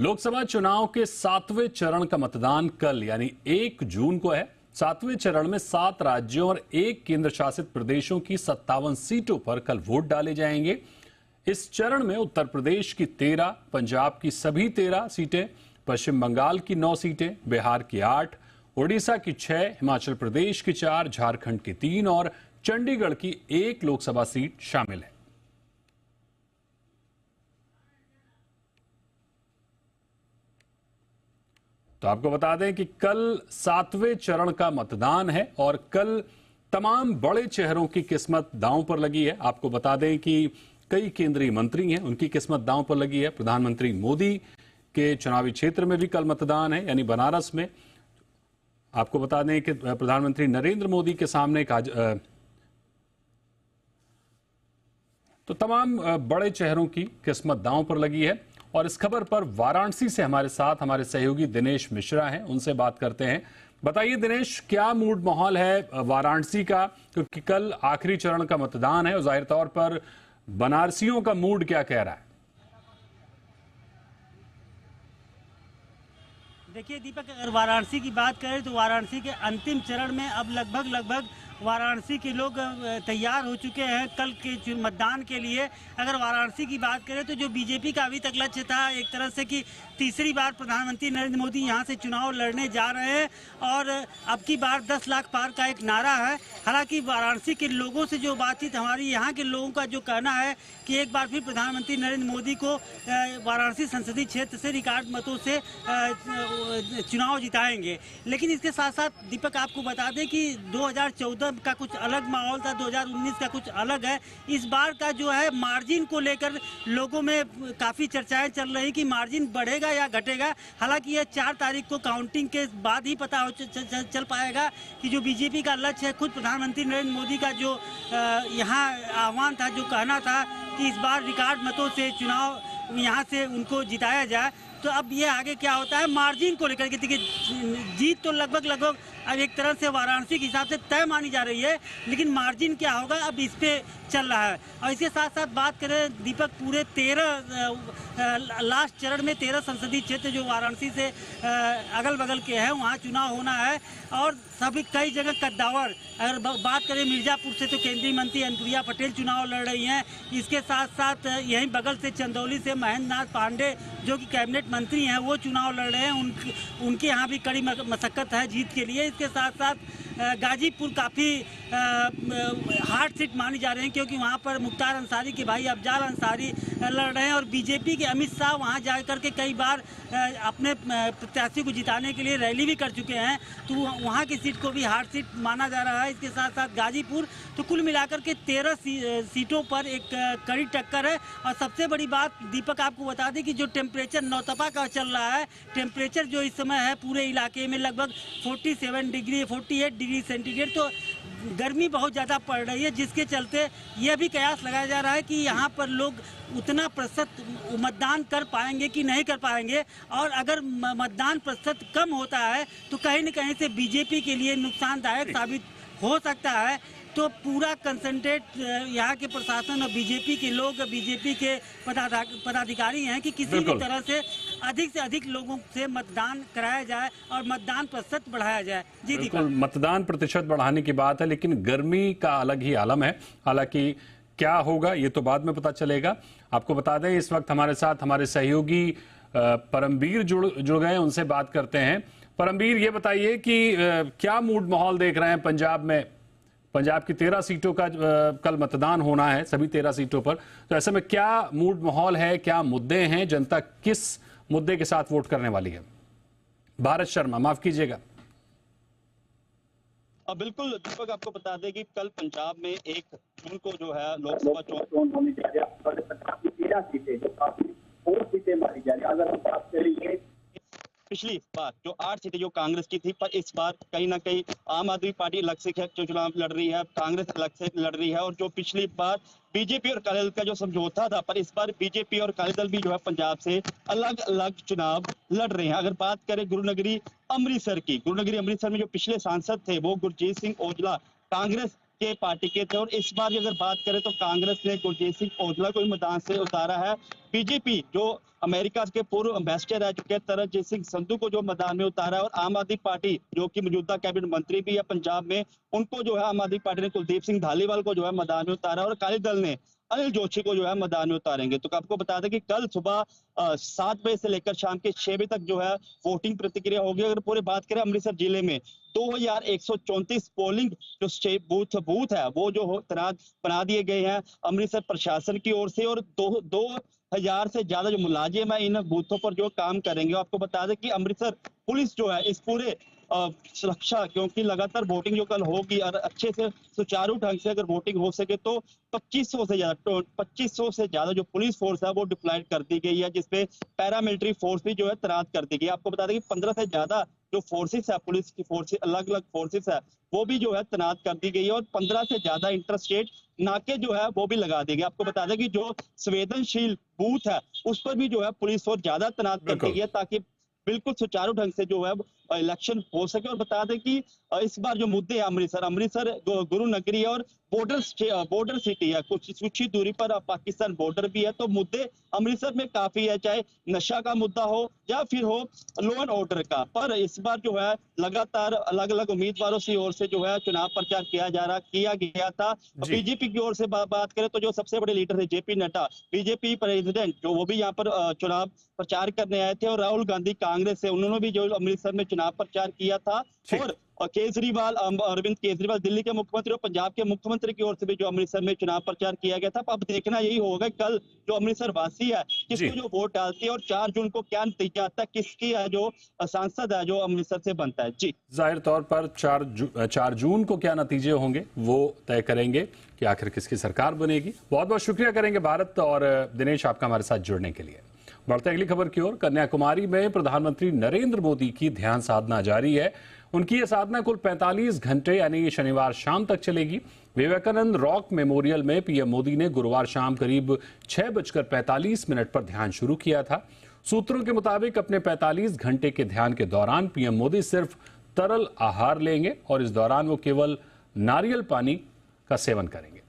लोकसभा चुनाव के 7वें चरण का मतदान कल यानी 1 जून को है। 7वें चरण में 7 राज्यों और 1 केंद्र शासित प्रदेशों की 57 सीटों पर कल वोट डाले जाएंगे। इस चरण में उत्तर प्रदेश की 13, पंजाब की सभी 13 सीटें, पश्चिम बंगाल की 9 सीटें, बिहार की 8, ओडिशा की 6, हिमाचल प्रदेश की 4, झारखंड की 3 और चंडीगढ़ की 1 लोकसभा सीट शामिल है। तो आपको बता दें कि कल 7वें चरण का मतदान है और कल तमाम बड़े चेहरों की किस्मत दांव पर लगी है। आपको बता दें कि कई केंद्रीय मंत्री हैं, उनकी किस्मत दांव पर लगी है। प्रधानमंत्री मोदी के चुनावी क्षेत्र में भी कल मतदान है, यानी बनारस में। आपको बता दें कि प्रधानमंत्री नरेंद्र मोदी के सामने तो तमाम बड़े चेहरों की किस्मत दांव पर लगी है। और इस खबर पर वाराणसी से हमारे साथ हमारे सहयोगी दिनेश मिश्रा हैं, उनसे बात करते हैं। बताइए दिनेश, क्या मूड माहौल है वाराणसी का, क्योंकि कल आखिरी चरण का मतदान है और जाहिर तौर पर बनारसियों का मूड क्या कह रहा है? देखिए दीपक, अगर वाराणसी की बात करें तो वाराणसी के अंतिम चरण में अब लगभग वाराणसी के लोग तैयार हो चुके हैं कल के मतदान के लिए। अगर वाराणसी की बात करें तो जो बीजेपी का अभी तक लक्ष्य था एक तरह से कि तीसरी बार प्रधानमंत्री नरेंद्र मोदी यहां से चुनाव लड़ने जा रहे हैं और अब की बार 10 लाख पार का एक नारा है। हालांकि वाराणसी के लोगों से जो बातचीत हमारी यहाँ के लोगों का जो कहना है कि एक बार फिर प्रधानमंत्री नरेंद्र मोदी को वाराणसी संसदीय क्षेत्र से रिकॉर्ड मतों से चुनाव जिताएंगे। लेकिन इसके साथ साथ दीपक आपको बता दें कि 2014 का कुछ अलग माहौल था, 2019 का कुछ अलग है। इस बार का जो है मार्जिन को लेकर लोगों में काफ़ी चर्चाएं चल रही कि मार्जिन बढ़ेगा या घटेगा। हालांकि यह 4 तारीख को काउंटिंग के बाद ही पता चल पाएगा कि जो बीजेपी का लक्ष्य है, खुद प्रधानमंत्री नरेंद्र मोदी का जो यहाँ आह्वान था, जो कहना था कि इस बार रिकॉर्ड मतों से चुनाव यहाँ से उनको जिताया जाए। तो अब ये आगे क्या होता है मार्जिन को लेकर के, देखिए जीत तो लगभग अब एक तरह से वाराणसी के हिसाब से तय मानी जा रही है, लेकिन मार्जिन क्या होगा अब इस पे चल रहा है। और इसके साथ साथ बात करें दीपक, पूरे 13 लास्ट चरण में 13 संसदीय क्षेत्र जो वाराणसी से अगल बगल के हैं वहाँ चुनाव होना है और सभी कई जगह कद्दावर। अगर बात करें मिर्जापुर से तो केंद्रीय मंत्री अनुप्रिया पटेल चुनाव लड़ रही हैं। इसके साथ साथ यहीं बगल से चंदौली से महेंद्र नाथ पांडे जो कि कैबिनेट मंत्री हैं वो चुनाव लड़ रहे हैं। उनके यहाँ भी कड़ी मशक्कत है जीत के लिए। इसके साथ साथ गाजीपुर काफ़ी हार्ड सीट मानी जा रही है क्योंकि वहाँ पर मुख्तार अंसारी के भाई अफजाल अंसारी लड़ रहे हैं और बीजेपी के अमित शाह वहाँ जा करके कई बार अपने प्रत्याशी को जिताने के लिए रैली भी कर चुके हैं, तो वहाँ की सीट को भी हार्ड सीट माना जा रहा है। इसके साथ साथ गाजीपुर, तो कुल मिलाकर के 13 सीटों पर एक कड़ी टक्कर है। और सबसे बड़ी बात दीपक आपको बता दें कि जो टेम्परेचर नौतपा का चल रहा है, टेम्परेचर जो इस समय है पूरे इलाके में लगभग 48 डिग्री सेंटीग्रेड, तो गर्मी बहुत ज़्यादा पड़ रही है, जिसके चलते यह भी कयास लगाया जा रहा है कि यहाँ पर लोग उतना प्रतिशत मतदान कर पाएंगे कि नहीं कर पाएंगे। और अगर मतदान प्रतिशत कम होता है तो कहीं न कहीं से बीजेपी के लिए नुकसानदायक साबित हो सकता है। तो पूरा कंसंट्रेट यहाँ के प्रशासन और बीजेपी के लोग, बीजेपी के पदाधिकारी हैं कि किसी भी तरह से अधिक लोगों से मतदान कराया जाए और मतदान प्रतिशत बढ़ाया जाए। जी दीपक, मतदान प्रतिशत बढ़ाने की बात है, लेकिन गर्मी का अलग ही आलम है। हालांकि क्या होगा ये तो बाद में पता चलेगा। आपको बता दें इस वक्त हमारे साथ हमारे सहयोगी परमवीर जुड़ गए, उनसे बात करते हैं। परमवीर, ये बताइए कि क्या मूड माहौल देख रहे हैं पंजाब में? पंजाब की 13 सीटों का कल मतदान होना है, सभी 13 सीटों पर। तो ऐसे में क्या मूड माहौल है, क्या मुद्दे हैं, जनता किस मुद्दे के साथ वोट करने वाली है? भारत शर्मा, माफ कीजिएगा। बिल्कुल दीपक, आपको बता दें कि कल पंजाब में 1 जून को जो है लोकसभा चुनाव होने जा रहा है। 13 सीटें जो काफी और सीटें मानी जा रही है। अगर हम बात करेंगे पिछली बार जो 8 सीटें जो कांग्रेस की थी, पर इस बार कहीं ना कहीं आम आदमी पार्टी अलग से चुनाव लड़ रही है, कांग्रेस अलग से लड़ रही है। और जो पिछली बार बीजेपी और अकाली दल का जो समझौता था, पर इस बार बीजेपी और अकाली दल भी जो है पंजाब से अलग अलग चुनाव लड़ रहे हैं। अगर बात करें गुरुनगरी अमृतसर की, गुरुनगरी अमृतसर में जो पिछले सांसद थे वो गुरजीत सिंह औजला कांग्रेस के पार्टी के थे, और इस बार अगर बात करें तो कांग्रेस ने गुरजीत सिंह औजला को मैदान से उतारा है। बीजेपी जो अमेरिका के पूर्व एम्बेसडर रह चुके हैं तरनजीत सिंह संधू को जो मैदान में उतारा है, और आम आदमी पार्टी जो कि मौजूदा कैबिनेट मंत्री भी है पंजाब में, उनको जो है आम आदमी पार्टी ने कुलदीप सिंह धालीवाल को जो है मैदान में उतारा, और अकाली दल ने अनिल जोशी को जो है मैदान में उतारेंगे। तो आपको बता दें कि कल सुबह 7 बजे से लेकर शाम के 6 बजे तक जो है वोटिंग प्रतिक्रिया होगी। अगर पूरी बात करें अमृतसर जिले में 2134 पोलिंग जो बूथ है वो जो तैनात बना दिए गए हैं अमृतसर प्रशासन की ओर से, और 2000 से ज्यादा जो मुलाजिम है इन बूथों पर जो काम करेंगे। आपको बता दें कि अमृतसर पुलिस जो है इस पूरे सुरक्षा, क्योंकि लगातार वोटिंग जो कल होगी और अच्छे से सुचारू ढंग से अगर वोटिंग हो सके तो 2500 से ज्यादा जो पुलिस फोर्स है वो डिप्लॉयड कर दी गई है, जिसपे पैरामिलिट्री फोर्स भी जो है तैनात कर दी गई है। आपको बता दें कि 15 से ज्यादा जो फोर्सेस है, पुलिस की फोर्सेस, अलग अलग फोर्सेस है, वो भी जो है तैनात कर दी गई है, और 15 से ज्यादा इंटरस्टेट नाके जो है वो भी लगा दी गई। आपको बता दें कि जो संवेदनशील बूथ है उस पर भी जो है पुलिस फोर्स ज्यादा तैनात कर दी गई है, ताकि बिल्कुल सुचारू ढंग से जो है इलेक्शन हो सके। और बता दें कि इस बार जो मुद्दे हैं अमृतसर गुरु नगरी है और बॉर्डर सिटी है, कुछ ही दूरी पर पाकिस्तान बॉर्डर भी है, तो मुद्दे अमृतसर में काफी है, चाहे नशा का मुद्दा हो या फिर हो लॉ एंड ऑर्डर का। पर इस बार जो है लगातार अलग अलग उम्मीदवारों की ओर से जो है चुनाव प्रचार किया गया था। बीजेपी की ओर से बात करें तो जो सबसे बड़े लीडर थे जेपी नड्डा, बीजेपी प्रेसिडेंट, जो वो भी यहाँ पर चुनाव प्रचार करने आए थे, और राहुल गांधी कांग्रेस से, उन्होंने भी जो अमृतसर में चुनाव प्रचार किया था। और केजरीवाल, अरविंद केजरीवाल दिल्ली के मुख्यमंत्री और पंजाब के मुख्यमंत्री की ओर से भी जो अमृतसर में चुनाव प्रचार किया गया था। अब देखना यही होगा कल जो अमृतसर वासी है किसको जो वोट डालती है, और 4 जून को क्या नतीजा आता है, किसकी है जो सांसद है जो अमृतसर से बनता है। जी, जाहिर तौर पर 4 जून को क्या नतीजे होंगे वो तय करेंगे कि आखिर किसकी सरकार बनेगी। बहुत बहुत शुक्रिया करेंगे भारत और दिनेश आपका हमारे साथ जुड़ने के लिए। बढ़ते अगली खबर की ओर। कन्याकुमारी में प्रधानमंत्री नरेंद्र मोदी की ध्यान साधना जारी है। उनकी यह साधना कुल 45 घंटे यानी शनिवार शाम तक चलेगी। विवेकानंद रॉक मेमोरियल में पीएम मोदी ने गुरुवार शाम करीब 6:45 पर ध्यान शुरू किया था। सूत्रों के मुताबिक अपने 45 घंटे के ध्यान के दौरान पीएम मोदी सिर्फ तरल आहार लेंगे और इस दौरान वो केवल नारियल पानी का सेवन करेंगे।